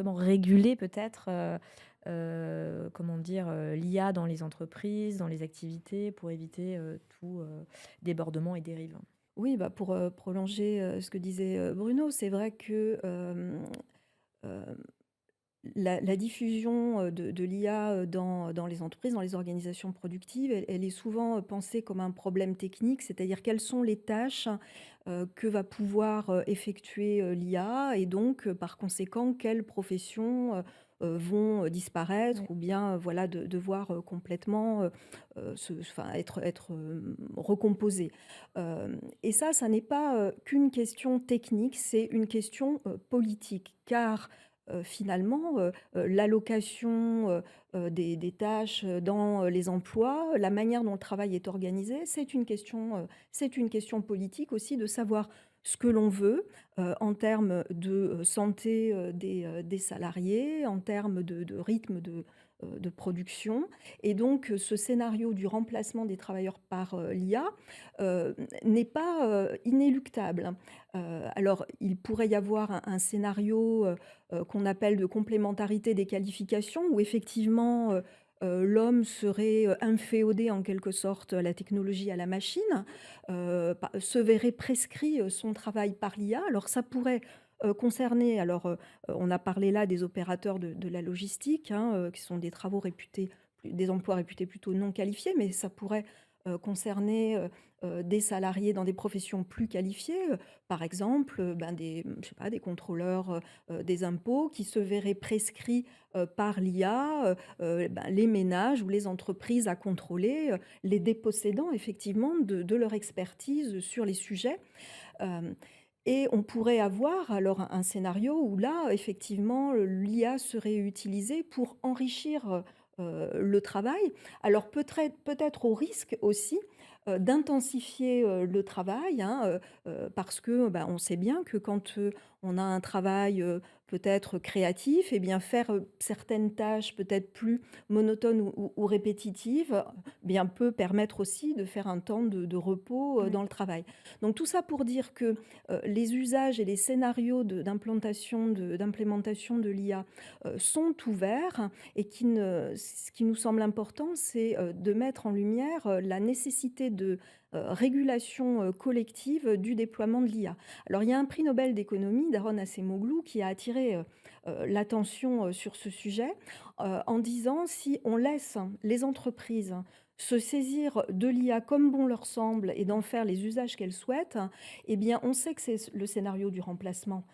Comment réguler peut-être, comment dire? L'IA dans les entreprises, dans les activités pour éviter, tout, débordement et dérive. Oui, bah, pour, prolonger, ce que disait, Bruno, c'est vrai que, hem, la diffusion, de l'IA, dans les entreprises, dans les organisations productives, elle est souvent, pensée comme un problème technique. C'est-à-dire quelles sont les tâches, que va pouvoir, effectuer, l'IA et donc, par conséquent, quelles professions, vont, disparaître Ouais. ou bien, voilà, devoir, complètement, enfin recomposées. Et ça n'est pas, qu'une question technique, c'est une question, politique. Car, finalement, l'allocation, des tâches, dans, les emplois, la manière dont le travail est organisé, c'est une question politique aussi de savoir ce que l'on veut, en termes de, santé, des salariés, en termes de rythme de production et donc ce scénario du remplacement des travailleurs par, l'IA, n'est pas, inéluctable. Alors il pourrait y avoir un scénario, qu'on appelle de complémentarité des qualifications où effectivement, l'homme serait, inféodé en quelque sorte à la technologie, à la machine, se verrait prescrit, son travail par l'IA. Alors ça pourrait, concerner on a parlé là des opérateurs de la logistique, hein, qui sont des emplois réputés plutôt non qualifiés, mais ça pourrait, concerner, des salariés dans des professions plus qualifiées, par exemple, je sais pas, des contrôleurs, des impôts qui se verraient prescrits, par l'IA, les ménages ou les entreprises à contrôler, les dépossédant effectivement de leur expertise sur les sujets. Hem et on pourrait avoir alors un scénario où là, effectivement, l'IA serait utilisée pour enrichir, le travail. Alors peut-être au risque aussi, d'intensifier, le travail, hein, parce que, bah, on sait bien que quand, on a un travail, peut-être créatif et bien faire, certaines tâches peut-être plus monotones ou répétitives, bien peut permettre aussi de faire un temps de repos, Ouais. dans le travail. Donc tout ça pour dire que, les usages et les scénarios d'implémentation de l'IA, sont ouverts et ce qui nous semble important, c'est, de mettre en lumière, la nécessité de, régulation, collective, du déploiement de l'IA. Alors il y a un prix Nobel d'économie d'Aaron Acemoglu qui a attiré, l'attention, sur ce sujet, en disant: «Si on laisse les entreprises se saisir de l'IA comme bon leur semble et d'en faire les usages qu'elles souhaitent, eh bien, on sait que c'est le scénario du remplacement.